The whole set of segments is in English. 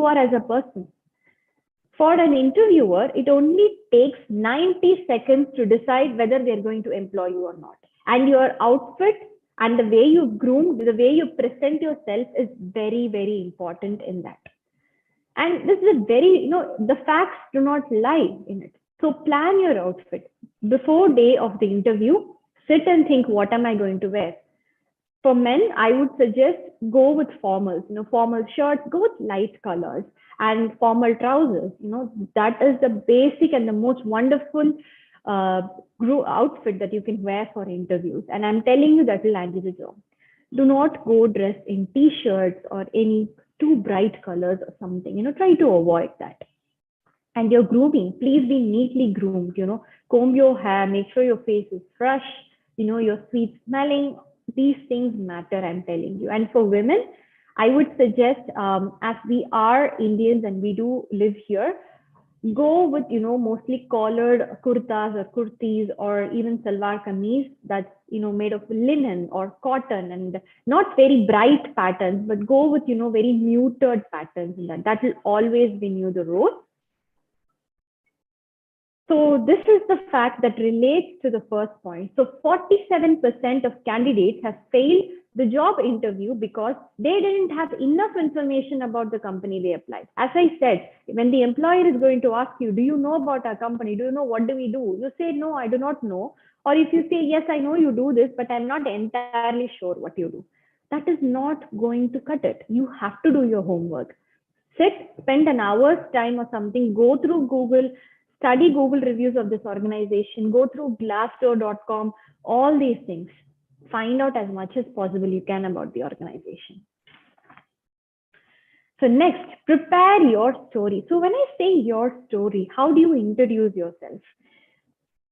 are as a person. For an interviewer, it only takes 90 seconds to decide whether they're going to employ you or not. And your outfit and the way you groom, the way you present yourself is very, very important in that. And this is a very, the facts do not lie in it. So plan your outfit. Before day of the interview, sit and think, what am I going to wear? For men, I would suggest go with formals, formal shirts, go with light colors and formal trousers. That is the basic and the most wonderful outfit that you can wear for interviews. And I'm telling you that will land you the job. Do not go dressed in t-shirts or any too bright colors or something, try to avoid that. And your grooming, please be neatly groomed, comb your hair, make sure your face is fresh, you're sweet smelling. These things matter, I'm telling you. And for women, I would suggest, as we are Indians and we do live here, go with, mostly collared kurtas or kurtis or even salwar kameez that's, made of linen or cotton and not very bright patterns, but go with, very muted patterns. That will always win you the role. So this is the fact that relates to the first point. So 47% of candidates have failed the job interview because they didn't have enough information about the company they applied. As I said, when the employer is going to ask you, do you know about our company? Do you know what do we do? You say, no, I do not know. Or if you say, yes, I know you do this, but I'm not entirely sure what you do. That is not going to cut it. You have to do your homework. Sit, spend an hour's time or something, go through Google, study Google reviews of this organization, go through glassdoor.com, all these things. Find out as much as possible you can about the organization. So next, prepare your story. So when I say your story, how do you introduce yourself?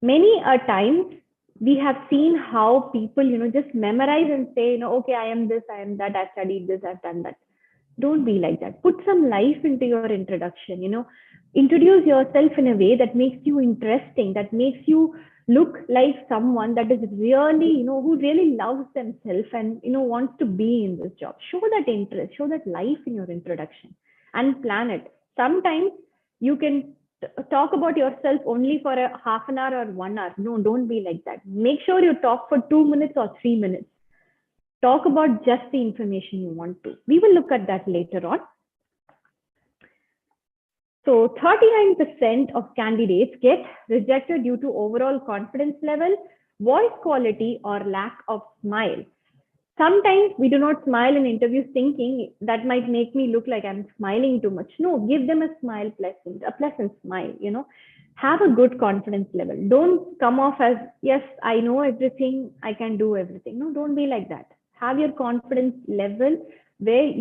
Many a times we have seen how people, just memorize and say, okay, I am this, I am that, I've studied this, I've done that. Don't be like that. Put some life into your introduction, introduce yourself in a way that makes you interesting, that makes you look like someone that is really, who really loves themselves and, wants to be in this job. Show that interest, show that life in your introduction and plan it. Sometimes you can talk about yourself only for a half an hour or 1 hour. No, don't be like that. Make sure you talk for 2 minutes or 3 minutes. Talk about just the information you want to. We will look at that later on. So 39% of candidates get rejected due to overall confidence level, voice quality, or lack of smile. Sometimes we do not smile in interviews thinking that might make me look like I'm smiling too much. No, give them a smile, a pleasant smile, Have a good confidence level. Don't come off as, yes, I know everything, I can do everything. No, don't be like that. Have your confidence level where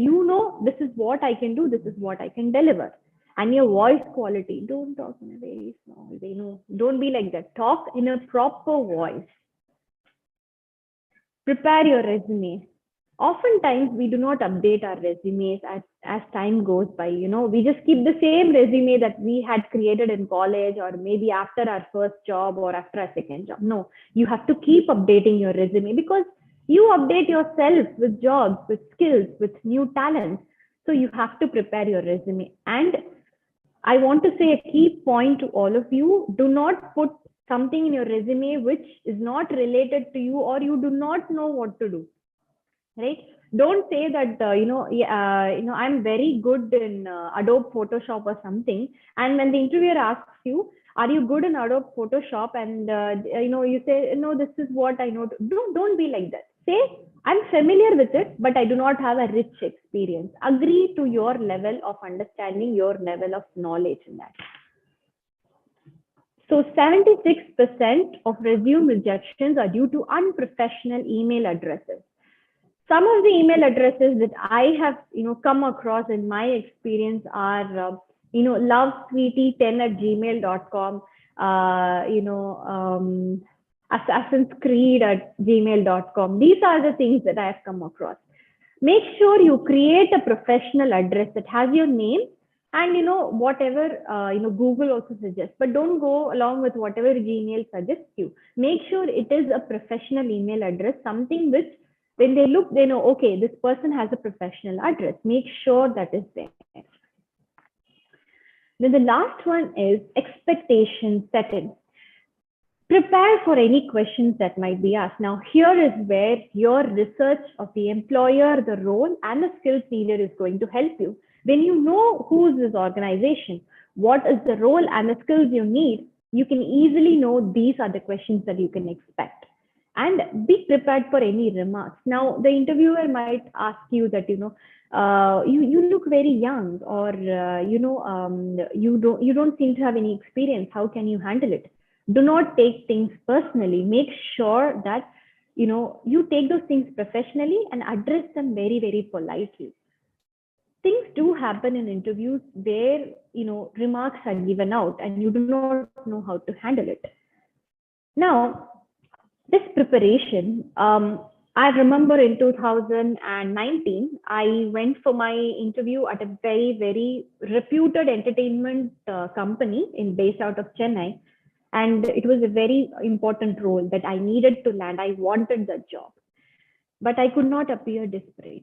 this is what I can do, this is what I can deliver. And your voice quality, don't talk in a very small way. No, don't be like that. Talk in a proper voice. Prepare your resume. Oftentimes, we do not update our resumes as time goes by. We just keep the same resume that we had created in college or maybe after our first job or after our second job. No, you have to keep updating your resume because you update yourself with jobs, with skills, with new talents. So you have to prepare your resume. And I want to say a key point to all of you. Do not put something in your resume which is not related to you or you do not know what to do, right? Don't say that, I'm very good in Adobe Photoshop or something. And when the interviewer asks you, are you good in Adobe Photoshop? And, you say, no, this is what I know. Don't be like that. Say, I'm familiar with it, but I do not have a rich experience. Agree to your level of understanding, your level of knowledge in that. So 76% of resume rejections are due to unprofessional email addresses. Some of the email addresses that I have, come across in my experience are, lovesweetie10@gmail.com, Assassin's Creed@gmail.com. These are the things that I have come across. Make sure you create a professional address that has your name and, whatever, Google also suggests, but don't go along with whatever Gmail suggests you. Make sure it is a professional email address, something which when they look, they know, okay, this person has a professional address. Make sure that is there. Then the last one is expectation setting. Prepare for any questions that might be asked. Now, here is where your research of the employer, the role, and the skills needed is going to help you. When you know who is this organization, what is the role and the skills you need, you can easily know these are the questions that you can expect. And be prepared for any remarks. Now, the interviewer might ask you that, you look very young, or you don't seem to have any experience. How can you handle it? Do not take things personally. Make sure that you take those things professionally and address them very, very politely. Things do happen in interviews where remarks are given out and you do not know how to handle it. Now, this preparation, I remember in 2019, I went for my interview at a very, very reputed entertainment company based out of Chennai. And it was a very important role that I needed to land. I wanted the job, but I could not appear desperate.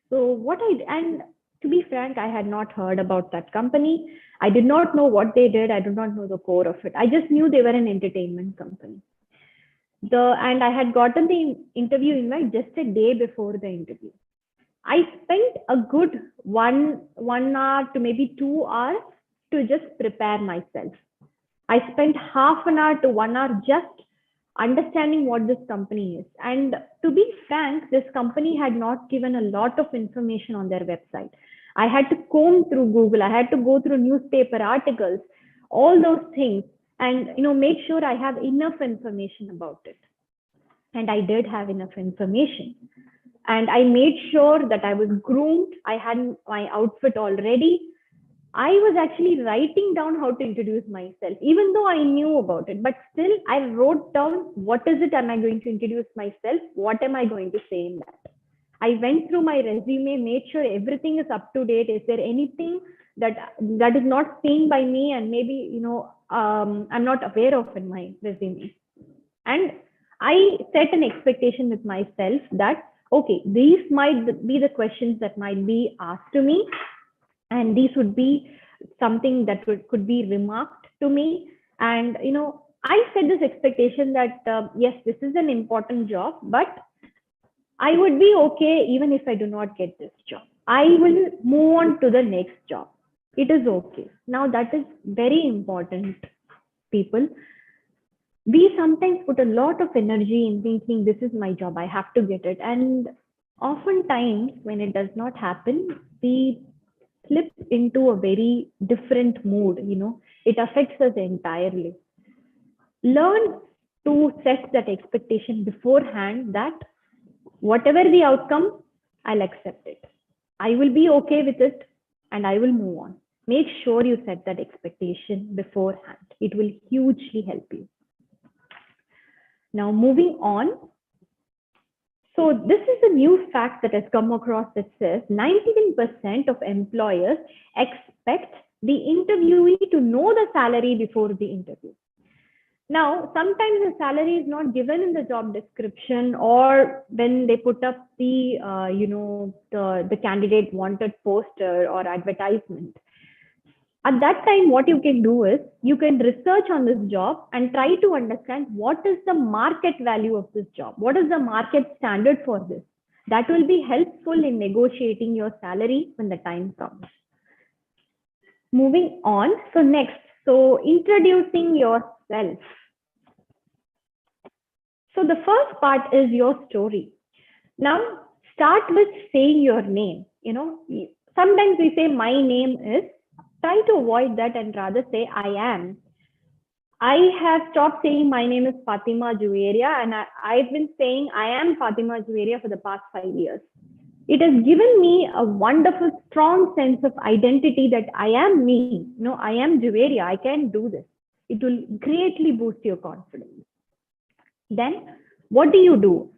So and to be frank, I had not heard about that company. I did not know what they did. I did not know the core of it. I just knew they were an entertainment company. And I had gotten the interview invite just a day before the interview. I spent a good one hour to maybe 2 hours to just prepare myself. I spent half an hour to 1 hour just understanding what this company is. And to be frank, this company had not given a lot of information on their website. I had to comb through Google. I had to go through newspaper articles, all those things, and make sure I have enough information about it. And I did have enough information. And I made sure that I was groomed. I had my outfit all ready. I was actually writing down how to introduce myself, even though I knew about it. But still, I wrote down what is it am I going to introduce myself? What am I going to say in that? I went through my resume, made sure everything is up to date. Is there anything that is not seen by me and maybe I'm not aware of in my resume? And I set an expectation with myself that, okay, these might be the questions that might be asked to me. And these would be something that could be remarked to me. And, I set this expectation that, yes, this is an important job, but I would be okay even if I do not get this job. I will move on to the next job. It is okay. Now, that is very important, people. We sometimes put a lot of energy in thinking, this is my job, I have to get it. And oftentimes, when it does not happen, we slip into a very different mood. It affects us entirely. Learn to set that expectation beforehand that whatever the outcome, I'll accept it. I will be okay with it and I will move on. Make sure you set that expectation beforehand. It will hugely help you. Now, moving on. So this is a new fact that has come across that says 91% of employers expect the interviewee to know the salary before the interview. Now, sometimes the salary is not given in the job description, or when they put up the, the candidate wanted poster or advertisement. At that time, what you can do is you can research on this job and try to understand what is the market value of this job. What is the market standard for this? That will be helpful in negotiating your salary when the time comes. Moving on. So next, introducing yourself. So the first part is your story. Now, start with saying your name. Sometimes we say my name is. Try to avoid that and rather say I am. I have stopped saying my name is Fathima Juwairiya, and I've been saying I am Fathima Juwairiya for the past 5 years. It has given me a wonderful, strong sense of identity that I am me. I am Juwairiya. I can do this. It will greatly boost your confidence. Then, what do you do?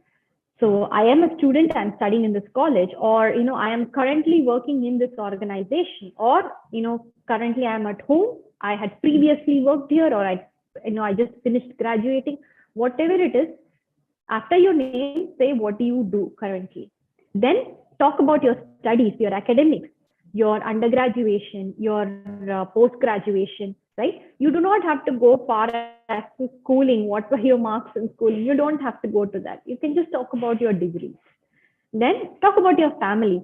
So I am a student, I'm studying in this college, or, I am currently working in this organization, or, currently I'm at home. I had previously worked here, or I just finished graduating, whatever it is. After your name, say what do you do currently. Then talk about your studies, your academics. your undergraduation, your post-graduation, right? You do not have to go far as to schooling. What were your marks in schooling? You don't have to go to that. You can just talk about your degree. Then talk about your family.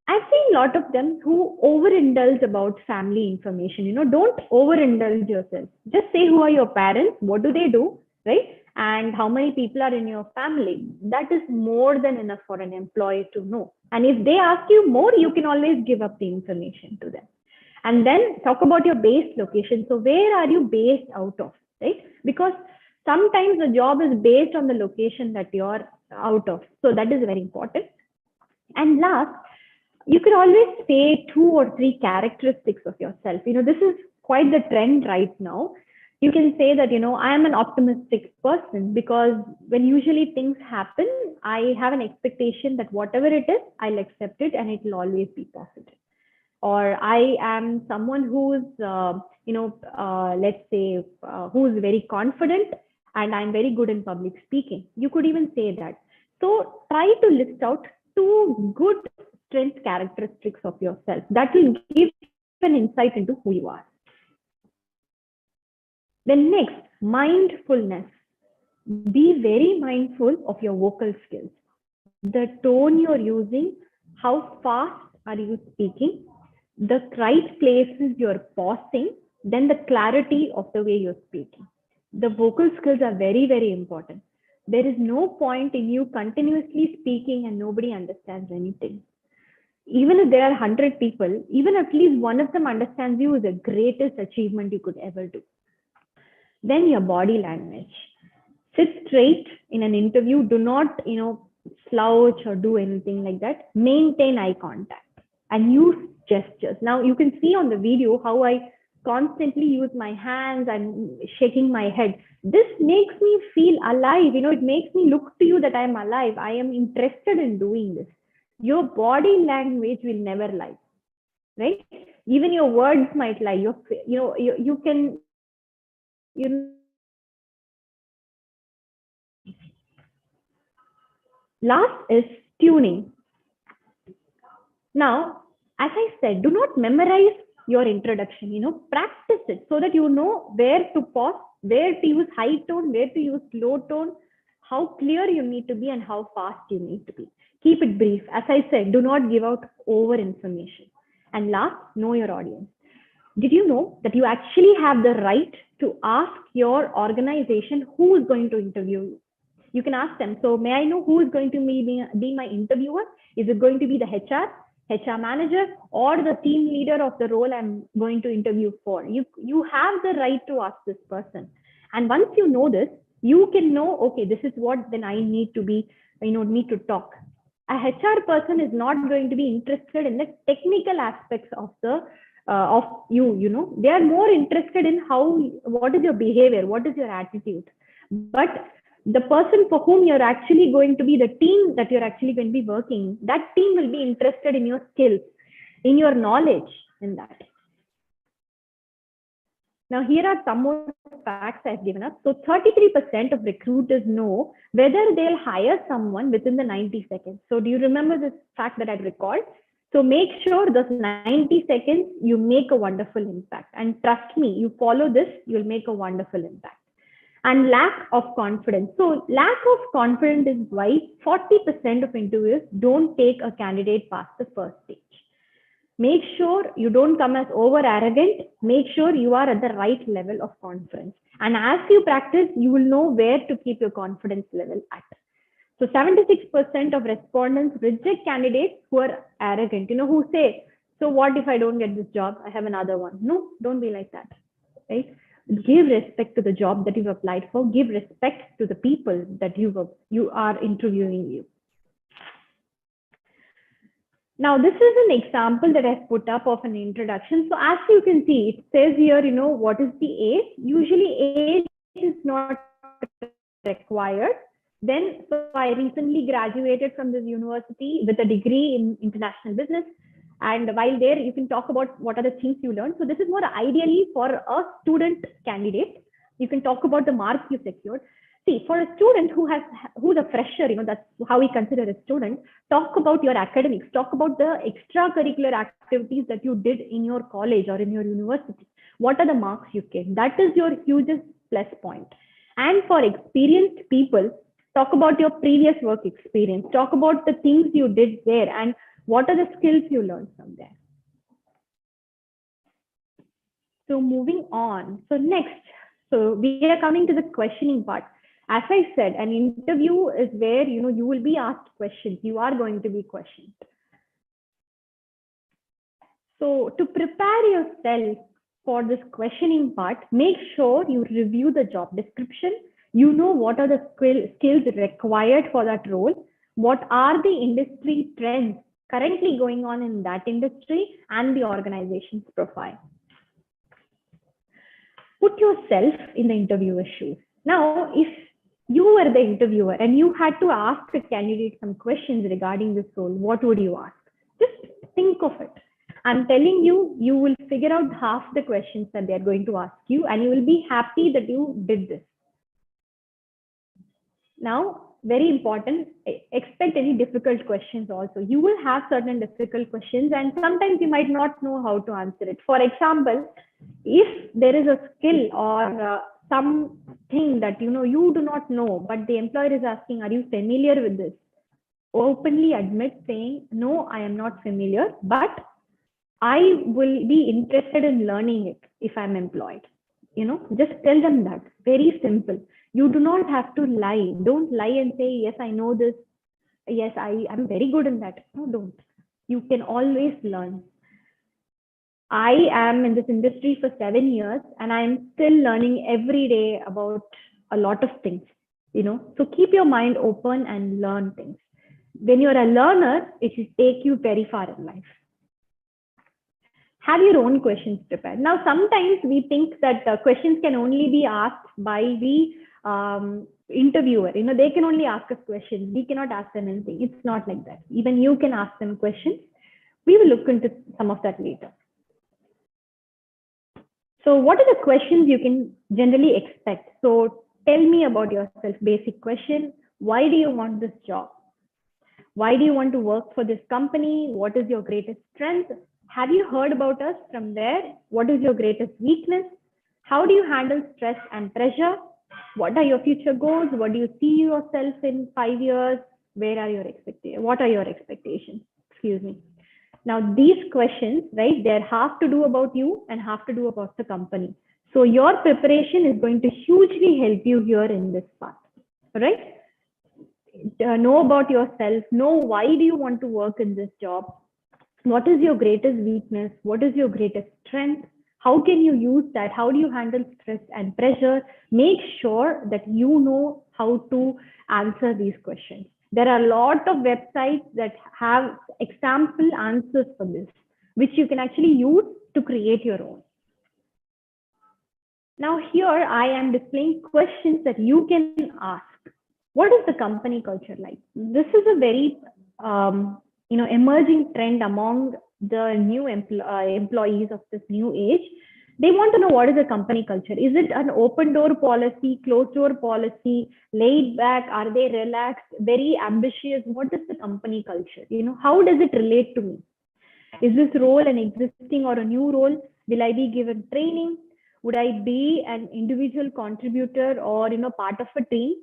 I've seen a lot of them who overindulge about family information. Don't overindulge yourself. Just say who are your parents, what do they do, right? And how many people are in your family. That is more than enough for an employee to know. And if they ask you more, you can always give up the information to them. And then talk about your base location. So where are you based out of, right? Because sometimes the job is based on the location that you're out of. So that is very important. And last, you can always say 2 or 3 characteristics of yourself. This is quite the trend right now. You can say that, I am an optimistic person, because when usually things happen, I have an expectation that whatever it is, I'll accept it and it will always be positive. Or I am someone who's, let's say, who's very confident and I'm very good in public speaking. You could even say that. So try to list out 2 good strength characteristics of yourself. That will give an insight into who you are. Then next, mindfulness. Be very mindful of your vocal skills. The tone you're using, how fast are you speaking, the right places you're pausing, then the clarity of the way you're speaking. The vocal skills are very, very important. There is no point in you continuously speaking and nobody understands anything. Even if there are 100 people, even at least one of them understands you is the greatest achievement you could ever do. Then your body language. Sit straight in an interview. Do not, slouch or do anything like that. Maintain eye contact and use gestures. Now you can see on the video how I constantly use my hands and shaking my head. This makes me feel alive. It makes me look to you that I'm alive. I am interested in doing this. Your body language will never lie, right? Even your words might lie. You can, Last is tuning. Now, as I said, do not memorize your introduction, practice it so that you know where to pause, where to use high tone, where to use low tone, how clear you need to be and how fast you need to be. Keep it brief. As I said, do not give out over information. And last, know your audience. Did you know that you actually have the right to ask your organization who is going to interview you? You can ask them, so may I know who is going to be my interviewer? Is it going to be the HR manager, or the team leader of the role I'm going to interview for? You have the right to ask this person. And once you know this, you can know, okay, this is what then I need to be, need to talk. A HR person is not going to be interested in the technical aspects of you. They are more interested in what is your behavior, what is your attitude. But the person for whom you're actually going to be, the team that you're actually going to be working, that team will be interested in your skills, in your knowledge, in that. Now, here are some more facts I've given up. So 33% of recruiters know whether they'll hire someone within the 90 seconds. So do you remember this fact that I've recalled? So make sure those 90 seconds, you make a wonderful impact. And trust me, you follow this, you'll make a wonderful impact. And lack of confidence. So lack of confidence is why 40% of interviewers don't take a candidate past the first stage. Make sure you don't come as over arrogant. Make sure you are at the right level of confidence. And as you practice, you will know where to keep your confidence level at. So 76% of respondents reject candidates who are arrogant, who say, so what if I don't get this job? I have another one. No, don't be like that, right? Give respect to the job that you've applied for. Give respect to the people that you are interviewing you. Now, this is an example that I've put up of an introduction. So as you can see, it says here, what is the age? Usually age is not required. Then, so I recently graduated from this university with a degree in international business. And while there, you can talk about what are the things you learned. So this is more ideally for a student candidate. You can talk about the marks you secured. See, for a student who's a fresher, that's how we consider a student. Talk about your academics. Talk about the extracurricular activities that you did in your college or in your university. What are the marks you get? That is your hugest plus point. And for experienced people, talk about your previous work experience. Talk about the things you did there and what are the skills you learned from there. So moving on. So next, so we are coming to the questioning part. As I said, an interview is where you will be asked questions. You are going to be questioned. So to prepare yourself for this questioning part, make sure you review the job description. You know what are the skills required for that role. What are the industry trends currently going on in that industry and the organization's profile. Put yourself in the interviewer's shoes. Now, if you were the interviewer and you had to ask a candidate some questions regarding this role, what would you ask? Just think of it. I'm telling you, you will figure out half the questions that they're going to ask you, and you will be happy that you did this. Now, very important, expect any difficult questions also. You will have certain difficult questions, and sometimes you might not know how to answer it. For example, if there is a skill or something that you do not know, but the employer is asking, are you familiar with this? Openly admit saying, no, I am not familiar, but I will be interested in learning it if I'm employed. Just tell them that. Very simple. You do not have to lie. Don't lie and say, yes, I know this. Yes, I am very good in that. No, don't. You can always learn. I am in this industry for 7 years and I'm still learning every day about a lot of things, So keep your mind open and learn things. When you're a learner, it should take you very far in life. Have your own questions prepared. Now, sometimes we think that questions can only be asked by the interviewer. They can only ask us questions. We cannot ask them anything. It's not like that. Even you can ask them questions. We will look into some of that later. So what are the questions you can generally expect? So tell me about yourself. Basic question. Why do you want this job? Why do you want to work for this company? What is your greatest strength? Have you heard about us from there? What is your greatest weakness? How do you handle stress and pressure? What are your future goals? What do you see yourself in 5 years? Where are your expectations? What are your expectations? Excuse me. Now, these questions, right, they have to do about you and have to do about the company. So your preparation is going to hugely help you here in this part, right? Know about yourself. Know why do you want to work in this job? What is your greatest weakness? What is your greatest strength? How can you use that? How do you handle stress and pressure? Make sure that you know how to answer these questions. There are a lot of websites that have example answers for this, which you can actually use to create your own. Now here I am displaying questions that you can ask. What is the company culture like? This is a very emerging trend among the new employees of this new age. They want to know what is the company culture. Is it an open door policy, closed door policy, laid back? Are they relaxed, very ambitious? What is the company culture? How does it relate to me? Is this role an existing or a new role? Will I be given training? Would I be an individual contributor or part of a team?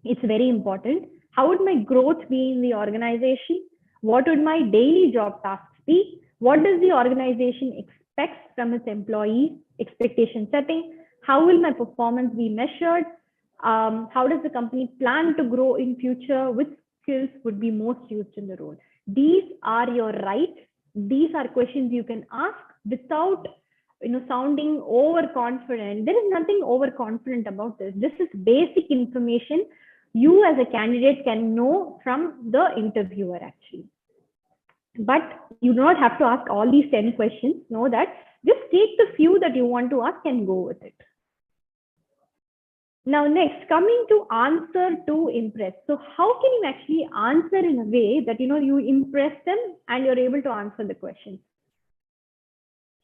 It's very important. How would my growth be in the organization? What would my daily job tasks be? What does the organization expect from its employees? Expectation setting. How will my performance be measured? How does the company plan to grow in future? Which skills would be most used in the role? These are your rights. These are questions you can ask without sounding overconfident. There is nothing overconfident about this. This is basic information you as a candidate can know from the interviewer actually. But you do not have to ask all these 10 questions. Know that. Just take the few that you want to ask and go with it. Now next, coming to answer to impress. So how can you actually answer in a way that you impress them and you're able to answer the question?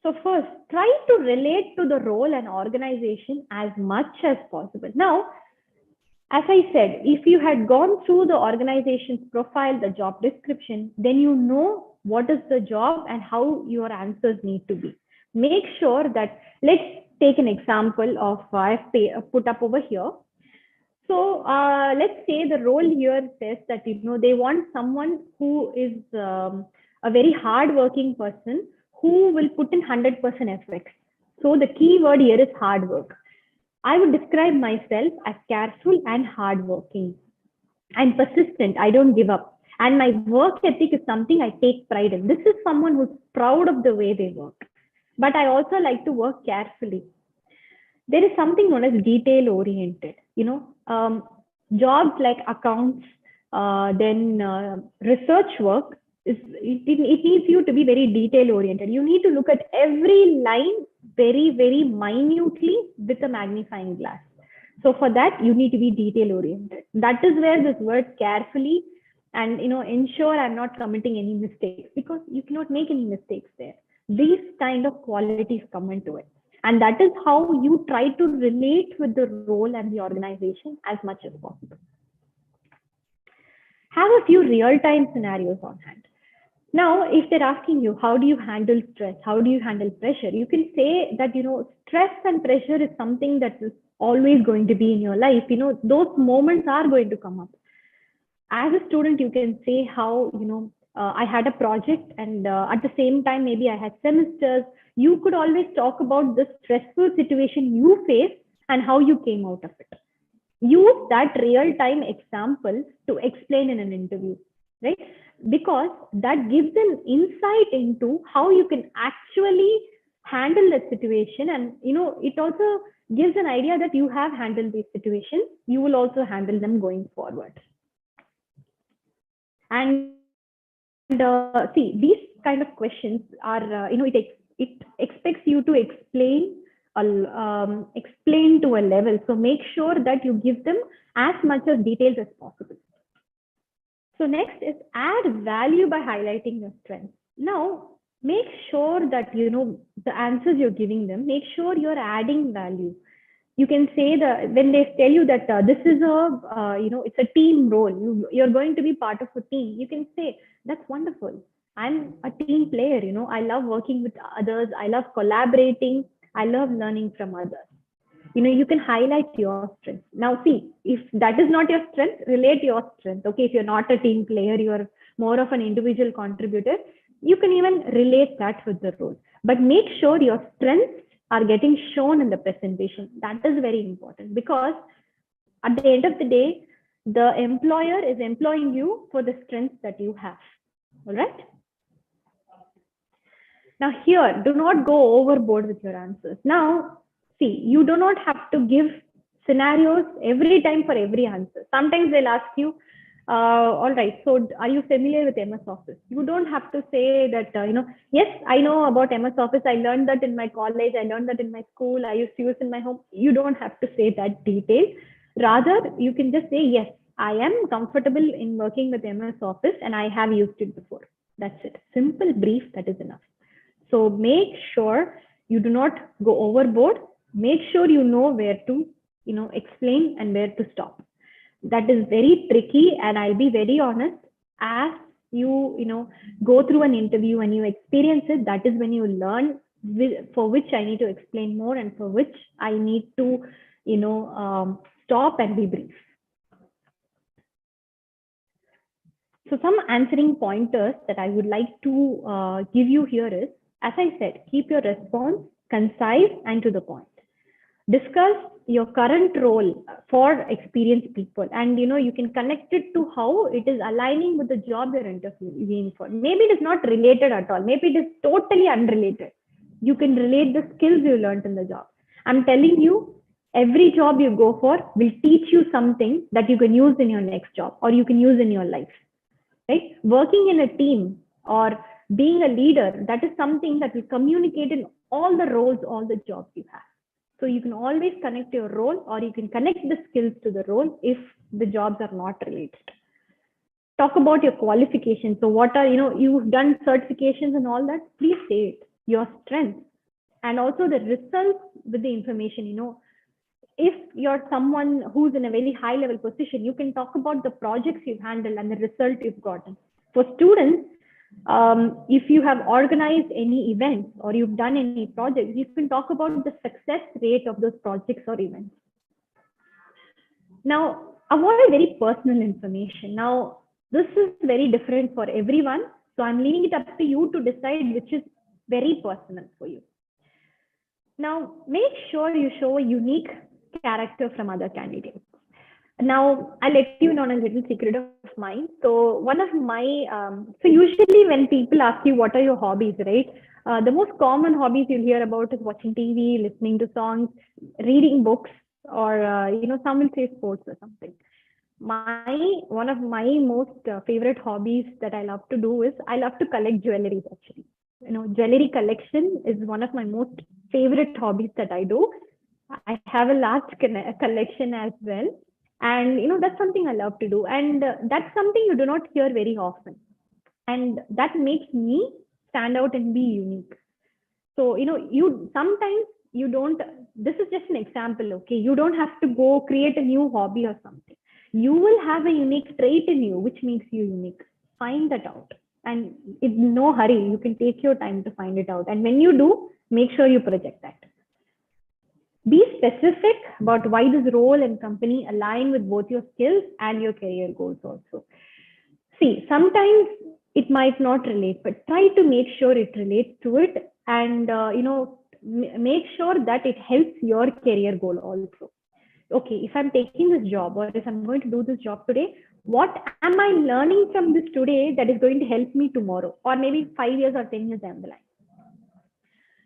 So first, try to relate to the role and organization as much as possible. Now, As I said, if you had gone through the organization's profile, the job description, then you know what is the job and how your answers need to be. Make sure that, let's take an example of I've put up over here. So let's say the role here says that they want someone who is a very hard-working person who will put in 100% effort. So the key word here is hard work. I would describe myself as careful and hardworking. I'm persistent. I don't give up. And my work ethic is something I take pride in. This is someone who's proud of the way they work. But I also like to work carefully. There is something known as detail oriented. Jobs like accounts, then research work, it needs you to be very detail oriented. You need to look at every line very, very minutely with a magnifying glass. So for that, you need to be detail oriented. That is where this word carefully and ensure I'm not committing any mistakes, because you cannot make any mistakes there. These kind of qualities come into it. And that is how you try to relate with the role and the organization as much as possible. Have a few real-time scenarios on hand. Now, if they're asking you, how do you handle stress? How do you handle pressure? You can say that, stress and pressure is something that is always going to be in your life. Those moments are going to come up. As a student, you can say how, I had a project and at the same time, maybe I had semesters. You could always talk about the stressful situation you faced and how you came out of it. Use that real-time example to explain in an interview, right? Because that gives an insight into how you can actually handle that situation. And, it also gives an idea that you have handled these situations. You will also handle them going forward. And see, these kind of questions are, it expects you to explain to a level. So make sure that you give them as much as details as possible. So next is add value by highlighting your strengths. Now, make sure that, the answers you're giving them, make sure you're adding value. You can say that when they tell you that this is it's a team role, you're going to be part of a team. You can say, that's wonderful. I'm a team player, I love working with others. I love collaborating. I love learning from others. You can highlight your strength. Now, see, if that is not your strength, relate your strength. Okay, if you're not a team player, you're more of an individual contributor, you can even relate that with the role. But make sure your strengths are getting shown in the presentation. That is very important, because at the end of the day, the employer is employing you for the strengths that you have. All right. Now here, do not go overboard with your answers. Now, see, you do not have to give scenarios every time for every answer. Sometimes they'll ask you, all right, so are you familiar with MS Office? You don't have to say that, yes, I know about MS Office. I learned that in my college. I learned that in my school. I used to use it in my home. You don't have to say that detail. Rather, you can just say, yes, I am comfortable in working with MS Office and I have used it before. That's it. Simple, brief, that is enough. So make sure you do not go overboard. Make sure you know where to, explain and where to stop. That is very tricky, and I'll be very honest, as you go through an interview and you experience it, that is when you learn for which I need to explain more and for which I need to stop and be brief. So some answering pointers that I would like to give you here is, as I said, keep your response concise and to the point. Discuss your current role for experienced people, and you can connect it to how it is aligning with the job you're interviewing for. Maybe it is not related at all. Maybe it is totally unrelated. You can relate the skills you learned in the job. I'm telling you, every job you go for will teach you something that you can use in your next job or you can use in your life. Right? Working in a team or being a leader, that is something that will communicate in all the roles, all the jobs you have. So you can always connect your role, or you can connect the skills to the role if the jobs are not related. Talk about your qualifications. So what are, you've done certifications and all that, please say it, your strengths, and also the results with the information, if you're someone who's in a very high level position, you can talk about the projects you've handled and the result you've gotten. For students, if you have organized any events or you've done any projects, you can talk about the success rate of those projects or events. Now, avoid very personal information. Now, this is very different for everyone. So I'm leaving it up to you to decide which is very personal for you. Now, make sure you show a unique character from other candidates. Now, I'll let you know on a little secret of mine. So one of my, so usually when people ask you, what are your hobbies, right? The most common hobbies you'll hear about is watching TV, listening to songs, reading books, or, some will say sports or something. One of my most favorite hobbies that I love to do is I love to collect jewelry actually. Jewelry collection is one of my most favorite hobbies that I do. I have a large collection as well. And, that's something I love to do. And that's something you do not hear very often. And that makes me stand out and be unique. So, sometimes you don't, this is just an example, okay? You don't have to go create a new hobby or something. You will have a unique trait in you, which makes you unique. Find that out. And in no hurry, you can take your time to find it out. And when you do, make sure you project that. Be specific about why this role and company align with both your skills and your career goals also. See, sometimes it might not relate, but try to make sure it relates to it and, make sure that it helps your career goal also. Okay, if I'm taking this job or if I'm going to do this job today, what am I learning from this today that is going to help me tomorrow or maybe 5 years or 10 years down the line?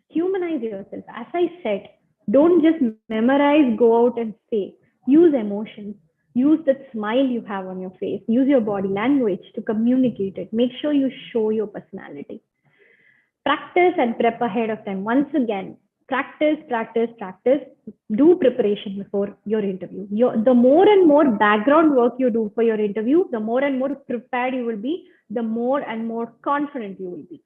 Humanize yourself. As I said, don't just memorize, go out and say. Use emotions. Use that smile you have on your face. Use your body language to communicate it. Make sure you show your personality. Practice and prep ahead of time. Once again, practice. Do preparation before your interview. The more and more background work you do for your interview, the more and more prepared you will be, the more and more confident you will be.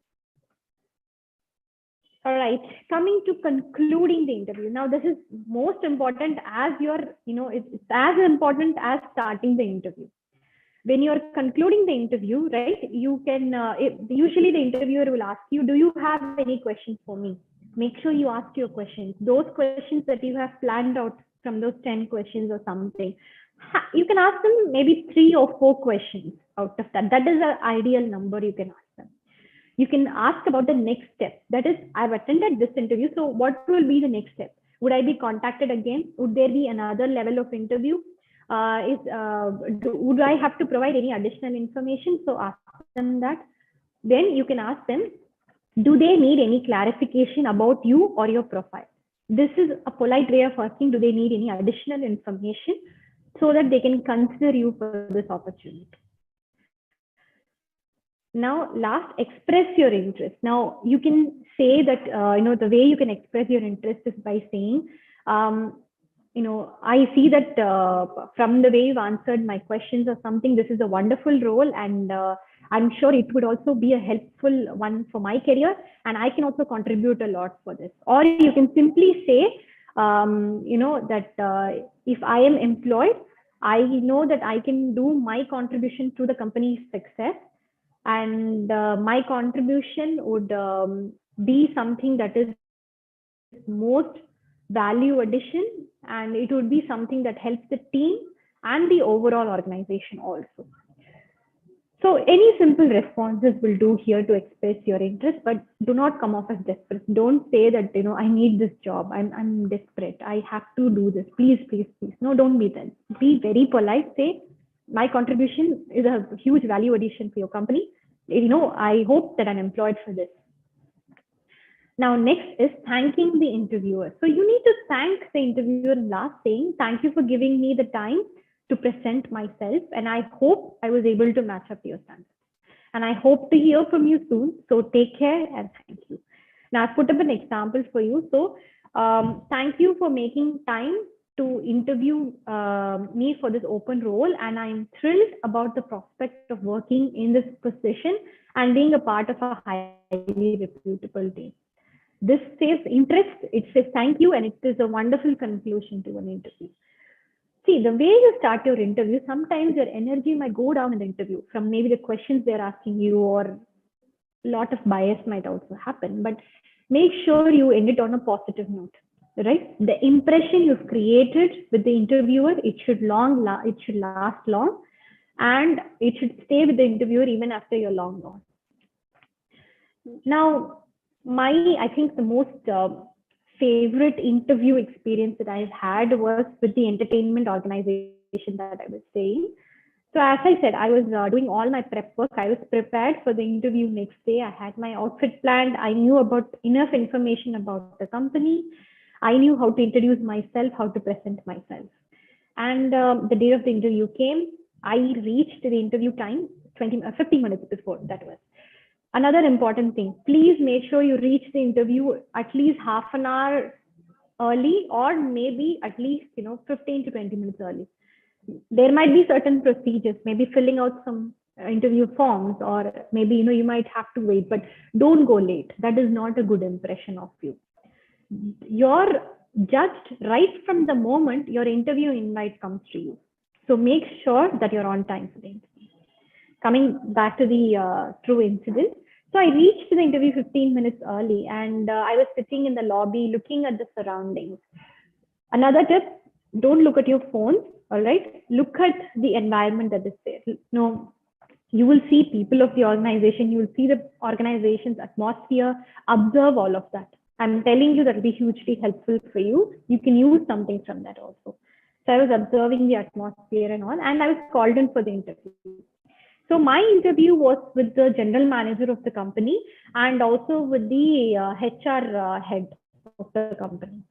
All right, coming to concluding the interview. Now, this is most important as it's as important as starting the interview. When you're concluding the interview, right, you can, usually the interviewer will ask you, do you have any questions for me? Make sure you ask your questions. Those questions that you have planned out from those 10 questions or something, you can ask them maybe 3 or 4 questions out of that. That is an ideal number you can ask them. You can ask about the next step. That is, I've attended this interview. So what will be the next step? Would I be contacted again? Would there be another level of interview? Would I have to provide any additional information? So ask them that. Then you can ask them, do they need any clarification about you or your profile? This is a polite way of asking, do they need any additional information so that they can consider you for this opportunity? Now, last, express your interest. Now, you can say that, the way you can express your interest is by saying, I see that from the way you've answered my questions or something, this is a wonderful role, and I'm sure it would also be a helpful one for my career, and I can also contribute a lot for this. Or you can simply say, that if I am employed, I know that I can do my contribution to the company's success, and my contribution would be something that is most value addition, and it would be something that helps the team and the overall organization also. So any simple responses will do here to express your interest, but do not come off as desperate. Don't say that, I need this job. I'm desperate. I have to do this. Please. No, don't be that. Be very polite. Say, my contribution is a huge value addition for your company. I hope that I'm employed for this. Now, next is thanking the interviewer. So you need to thank the interviewer last, saying, thank you for giving me the time to present myself. And I hope I was able to match up to your standards. And I hope to hear from you soon. So take care and thank you. Now, I've put up an example for you. So thank you for making time to interview me for this open role. And I'm thrilled about the prospect of working in this position and being a part of a highly reputable team. This says interest, it says thank you, and it is a wonderful conclusion to an interview. See, the way you start your interview, sometimes your energy might go down in the interview from maybe the questions they're asking you, or a lot of bias might also happen. But make sure you end it on a positive note, right? The impression you've created with the interviewer, it should last long, and it should stay with the interviewer even after you're long gone. Now, I think the most favorite interview experience that I've had was with the entertainment organization that I was saying. So as I said, I was doing all my prep work. I was prepared for the interview next day. I had my outfit planned. I knew about enough information about the company. I knew how to introduce myself, how to present myself. And the day of the interview came. I reached the interview time 15 minutes before. That was another important thing. Please make sure you reach the interview at least half an hour early, or maybe at least 15 to 20 minutes early. There might be certain procedures, maybe filling out some interview forms, or maybe you might have to wait, but don't go late. That is not a good impression of you. You're judged right from the moment your interview invite comes to you. So make sure that you're on time for the interview. Coming back to the true incident. So I reached the interview 15 minutes early, and I was sitting in the lobby looking at the surroundings. Another tip, don't look at your phone, all right? Look at the environment that is there. No, you will see people of the organization, you will see the organization's atmosphere, observe all of that. I'm telling you that will be hugely helpful for you. You can use something from that also. So I was observing the atmosphere and all, and I was called in for the interview. So my interview was with the general manager of the company, and also with the HR head of the company.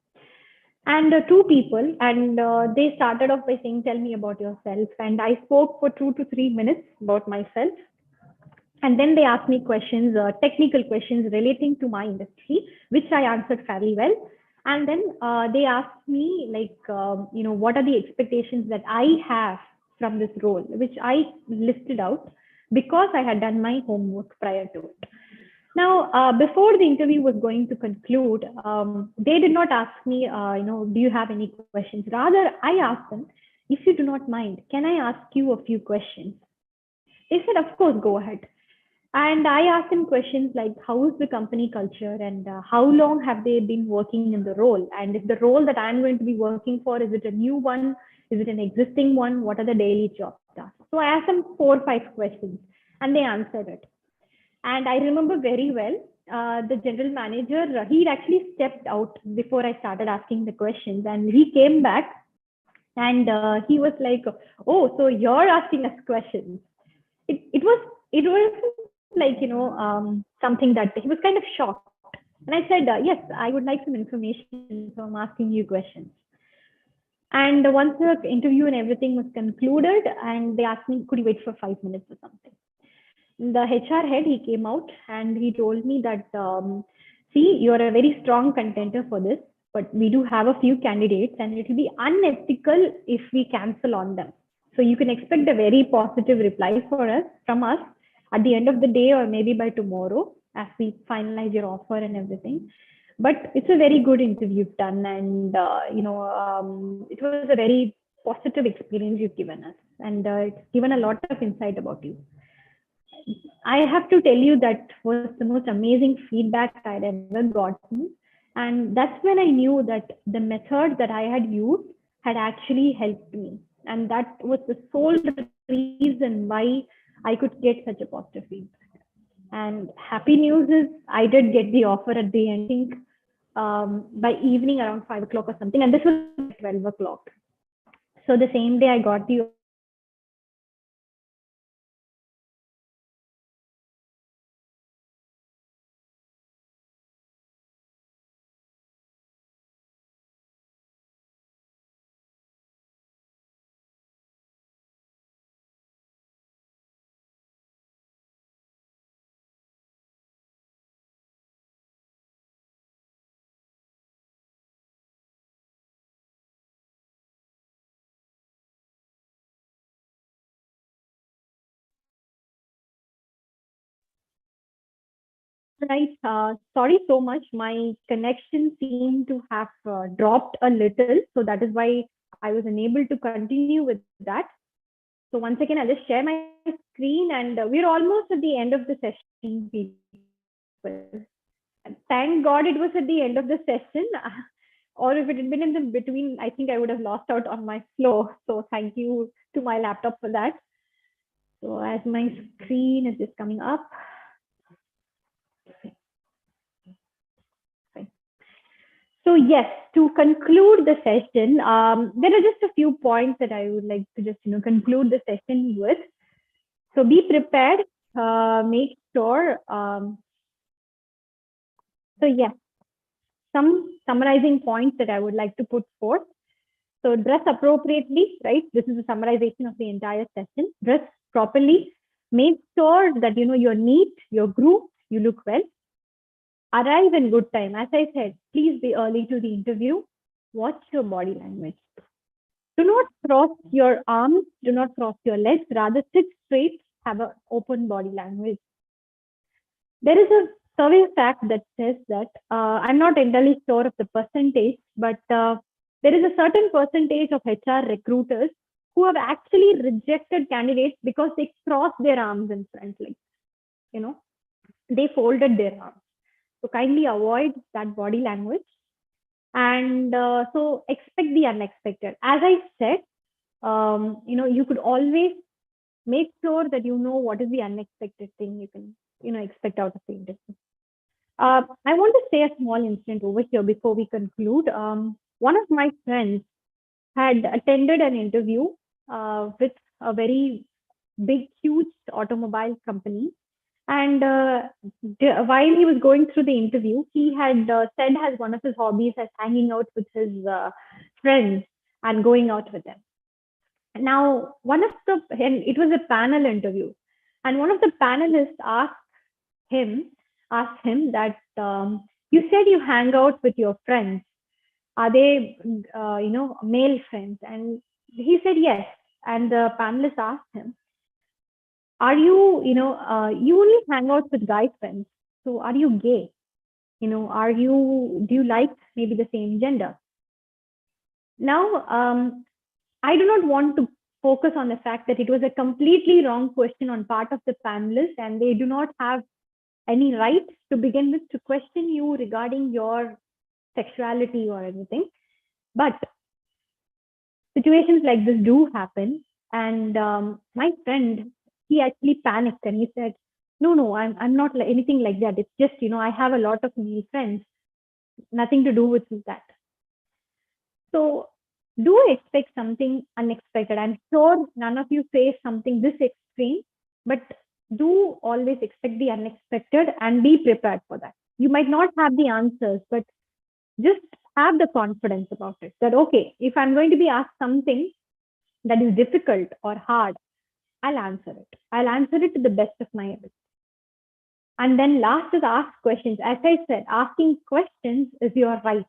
And two people, and they started off by saying, tell me about yourself. And I spoke for 2 to 3 minutes about myself. And then they asked me questions, technical questions relating to my industry, which I answered fairly well. And then they asked me, like, what are the expectations that I have from this role, which I listed out because I had done my homework prior to it. Now, before the interview was going to conclude, they did not ask me, do you have any questions? Rather, I asked them, if you do not mind, can I ask you a few questions? They said, of course, go ahead. And I asked them questions like, how is the company culture, and how long have they been working in the role? And if the role that I'm going to be working for, is it a new one? Is it an existing one? What are the daily job tasks? So I asked them 4 or 5 questions, and they answered it. And I remember very well, the general manager, he'd actually stepped out before I started asking the questions, and he came back, and he was like, oh, so you're asking us questions. It was like, something that he was kind of shocked. And I said, yes, I would like some information, so I'm asking you questions. And once the interview and everything was concluded, and they asked me, could you wait for 5 minutes or something? The HR head, he came out and he told me that, see, you're a very strong contender for this, but we do have a few candidates, and it will be unethical if we cancel on them. So you can expect a very positive reply from us at the end of the day, or maybe by tomorrow, as we finalize your offer and everything. But it's a very good interview you've done, and it was a very positive experience you've given us, and it's given a lot of insight about you. I have to tell you, that was the most amazing feedback I'd ever gotten. And that's when I knew that the method that I had used had actually helped me. And that was the sole reason why I could get such a positive feedback. And happy news is I did get the offer at the end, I think, by evening around 5 o'clock or something. And this was 12 o'clock. So the same day I got the Right. Sorry so much. My connection seemed to have dropped a little. So that is why I was unable to continue with that. So once again, I'll just share my screen, and we're almost at the end of the session, people. Thank God it was at the end of the session. Or if it had been in the between, I think I would have lost out on my flow. So thank you to my laptop for that. So as my screen is just coming up. So yes, to conclude the session, there are just a few points that I would like to just conclude the session with. So be prepared. Make sure. So yes, some summarizing points that I would like to put forth. So dress appropriately, right? This is a summarization of the entire session. Dress properly. Make sure that you're neat, you're groomed, you look well. Arrive in good time. As I said, please be early to the interview. Watch your body language. Do not cross your arms, do not cross your legs, rather sit straight, have an open body language. There is a survey fact that says that, I'm not entirely sure of the percentage, but there is a certain percentage of HR recruiters who have actually rejected candidates because they crossed their arms in front, like, they folded their arms. So kindly avoid that body language. And so expect the unexpected. As I said, you could always make sure that what is the unexpected thing you can, expect out of the interview. I want to say a small incident over here before we conclude. One of my friends had attended an interview with a very big, huge automobile company. And while he was going through the interview, he had said as one of his hobbies as hanging out with his friends and going out with them. Now, and it was a panel interview, and one of the panelists him, asked him that, you said you hang out with your friends. Are they, male friends? And he said yes. And the panelist asked him, are you, you only hang out with guy friends. So are you gay? Do you like maybe the same gender? Now, I do not want to focus on the fact that it was a completely wrong question on part of the panelists, and they do not have any right to begin with to question you regarding your sexuality or anything. But situations like this do happen. And my friend, he actually panicked and he said, no, I'm not like anything like that. It's just, I have a lot of male friends, nothing to do with that. So do expect something unexpected. I'm sure none of you face something this extreme, but do always expect the unexpected and be prepared for that. You might not have the answers, but just have the confidence about it that, okay, if I'm going to be asked something that is difficult or hard, I'll answer it. I'll answer it to the best of my ability. And then last is ask questions. As I said, asking questions is your right.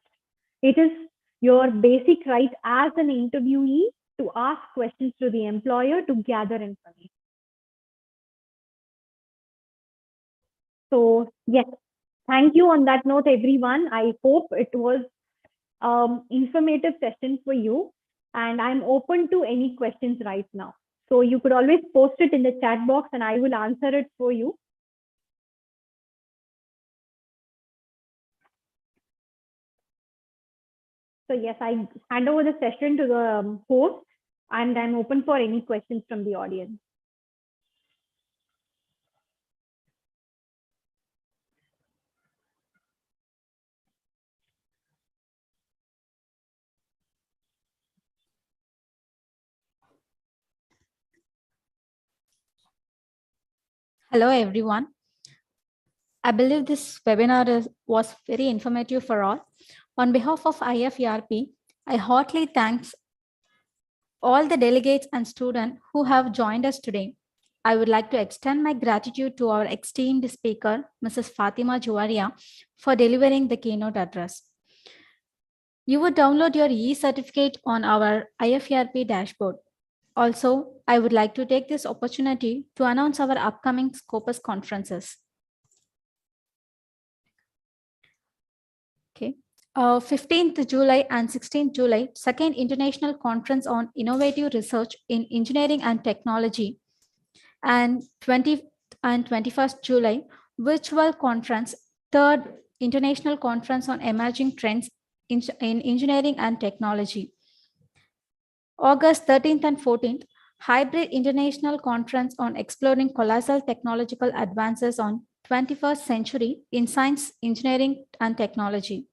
It is your basic right as an interviewee to ask questions to the employer to gather information. So yes, thank you on that note, everyone. I hope it was informative session for you, and I'm open to any questions right now. So you could always post it in the chat box and I will answer it for you. So yes, I hand over the session to the host, and I'm open for any questions from the audience. Hello, everyone. I believe this webinar was very informative for all. On behalf of IFERP, I heartily thank all the delegates and students who have joined us today. I would like to extend my gratitude to our esteemed speaker, Mrs. Fathima Juwairiya, for delivering the keynote address. You would download your e-certificate on our IFERP dashboard. Also, I would like to take this opportunity to announce our upcoming Scopus conferences. Okay. 15th July and 16th July, second International Conference on Innovative Research in Engineering and Technology, and 20th and 21st July, virtual conference, third International Conference on Emerging Trends in Engineering and Technology. August 13th and 14th, hybrid international conference on exploring colossal technological advances on 21st century in science, engineering, and technology.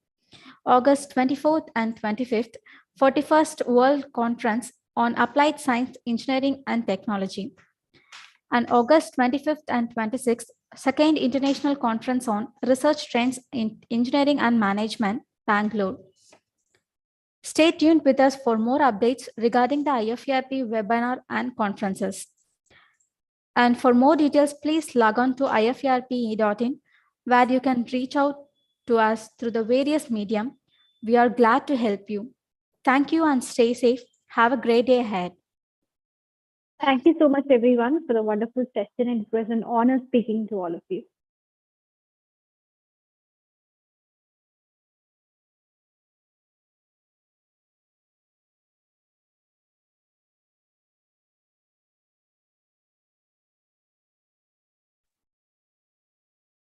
August 24th and 25th, 41st World Conference on Applied Science, Engineering, and Technology. And August 25th and 26th, second International Conference on Research Trends in Engineering and Management, Bangalore. Stay tuned with us for more updates regarding the IFERP webinar and conferences. And for more details, please log on to iferp.in, where you can reach out to us through the various medium. We are glad to help you. Thank you and stay safe. Have a great day ahead. Thank you so much, everyone, for the wonderful session. And it was an honor speaking to all of you.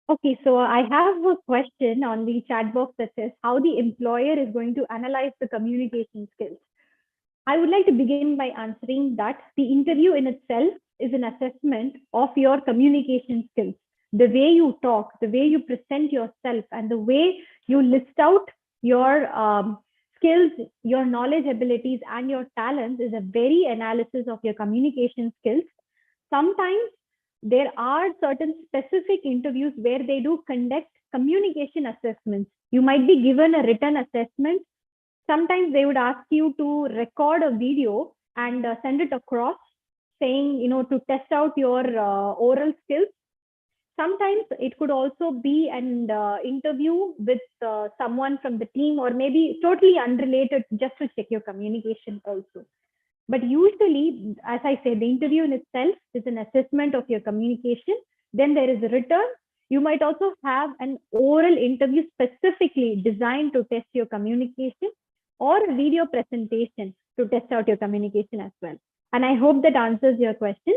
Okay, so I have a question on the chat box that says how the employer is going to analyze the communication skills. I would like to begin by answering that the interview in itself is an assessment of your communication skills. The way you talk, the way you present yourself, and the way you list out your skills, your knowledge, abilities, and your talents is a very analysis of your communication skills. Sometimes there are certain specific interviews where they do conduct communication assessments. You might be given a written assessment. Sometimes they would ask you to record a video and send it across, saying, to test out your oral skills. Sometimes it could also be an interview with someone from the team, or maybe totally unrelated, just to check your communication also. But usually, as I said, the interview in itself is an assessment of your communication. Then there is a return. You might also have an oral interview specifically designed to test your communication, or a video presentation to test out your communication as well. And I hope that answers your question.